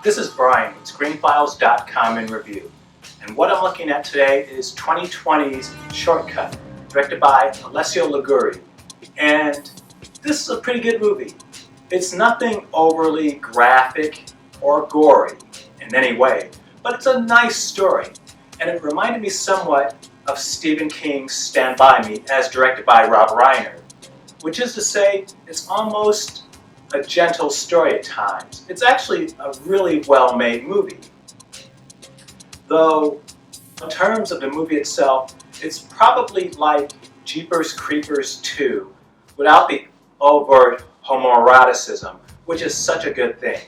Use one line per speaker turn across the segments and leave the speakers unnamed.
This is Brian with ScreenFiles.com in review, and what I'm looking at today is 2020's Shortcut, directed by Alessio Liguori. And this is a pretty good movie. It's nothing overly graphic or gory in any way, but it's a nice story, and it reminded me somewhat of Stephen King's Stand By Me as directed by Rob Reiner, which is to say, it's almost a gentle story at times. It's actually a really well-made movie. Though, in terms of the movie itself, it's probably like Jeepers Creepers 2, without the overt homoeroticism, which is such a good thing.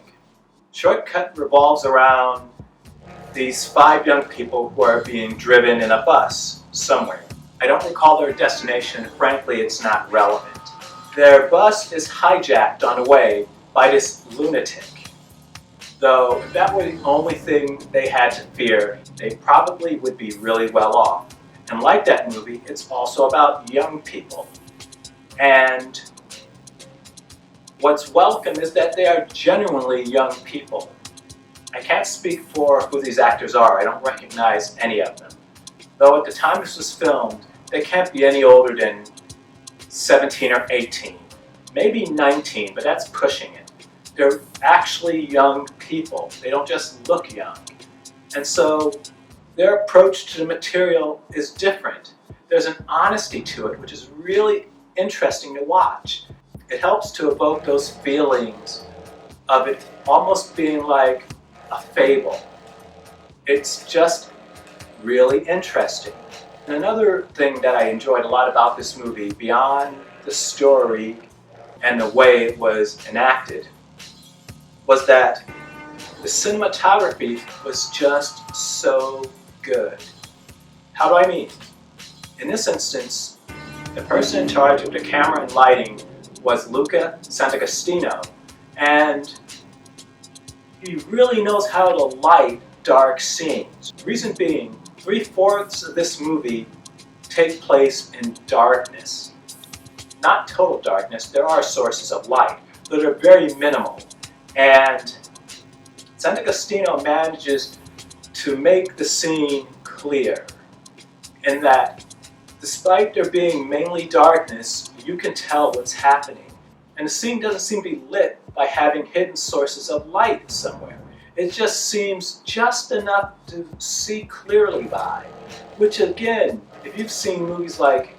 Shortcut revolves around these 5 young people who are being driven in a bus somewhere. I don't recall their destination, and frankly it's not relevant. Their bus is hijacked on the way by this lunatic. Though if that were the only thing they had to fear, they probably would be really well off. And like that movie, it's also about young people. And what's welcome is that they are genuinely young people. I can't speak for who these actors are. I don't recognize any of them. Though at the time this was filmed, they can't be any older than 17 or 18, maybe 19, but that's pushing it. They're actually young people. They don't just look young. And so their approach to the material is different. There's an honesty to it, which is really interesting to watch. It helps to evoke those feelings of it almost being like a fable. It's just really interesting. And another thing that I enjoyed a lot about this movie, beyond the story and the way it was enacted, was that the cinematography was just so good. How do I mean? In this instance, the person in charge of the camera and lighting was Luca Santagostino, and he really knows how to light dark scenes. Reason being, 3/4 of this movie take place in darkness. Not total darkness, there are sources of light, but they're very minimal. And Santagostino manages to make the scene clear in that despite there being mainly darkness, you can tell what's happening. And the scene doesn't seem to be lit by having hidden sources of light somewhere. It just seems just enough to see clearly by, which again, if you've seen movies like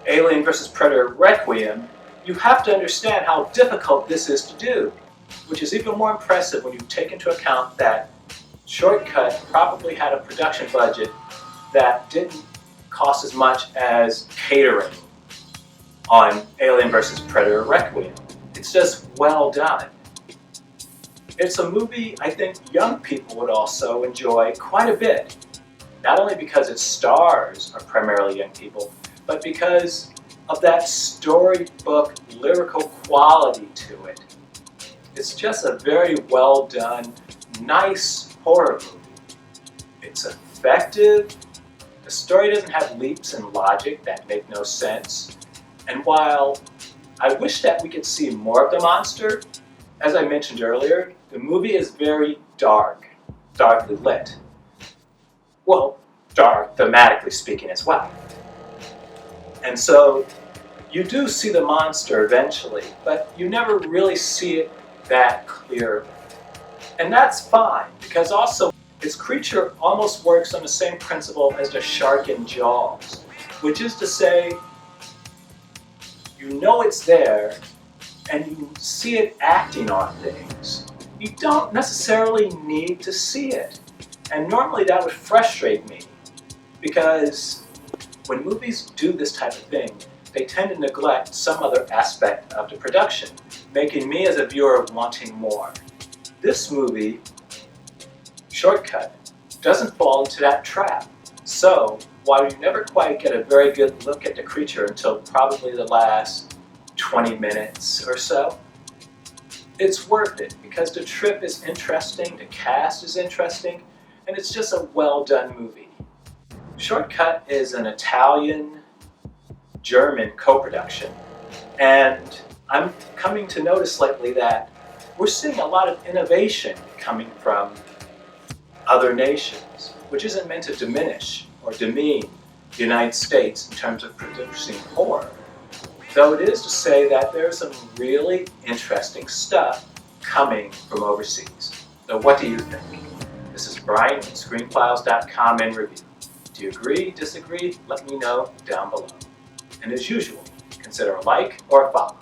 Alien vs. Predator Requiem, you have to understand how difficult this is to do, which is even more impressive when you take into account that Shortcut probably had a production budget that didn't cost as much as catering on Alien vs. Predator Requiem. It's just well done. It's a movie I think young people would also enjoy quite a bit. Not only because its stars are primarily young people, but because of that storybook lyrical quality to it. It's just a very well done, nice horror movie. It's effective. The story doesn't have leaps in logic that make no sense. And while I wish that we could see more of the monster, as I mentioned earlier, the movie is very dark, darkly lit. Well, dark thematically speaking as well. And so you do see the monster eventually, but you never really see it that clearly. And that's fine, because also its creature almost works on the same principle as the shark in Jaws, which is to say, you know it's there, and you see it acting on things. You don't necessarily need to see it. And normally that would frustrate me, because when movies do this type of thing, they tend to neglect some other aspect of the production, making me as a viewer wanting more. This movie, Shortcut, doesn't fall into that trap. So, while you never quite get a very good look at the creature until probably the last 20 minutes or so, it's worth it because the trip is interesting, the cast is interesting, and it's just a well-done movie. Shortcut is an Italian-German co-production, and I'm coming to notice lately that we're seeing a lot of innovation coming from other nations, which isn't meant to diminish or demean the United States in terms of producing horror, though it is to say that there's some really interesting stuff coming from overseas. So what do you think? This is Brian from ScreenFiles.com in review. Do you agree, disagree? Let me know down below. And as usual, consider a like or a follow.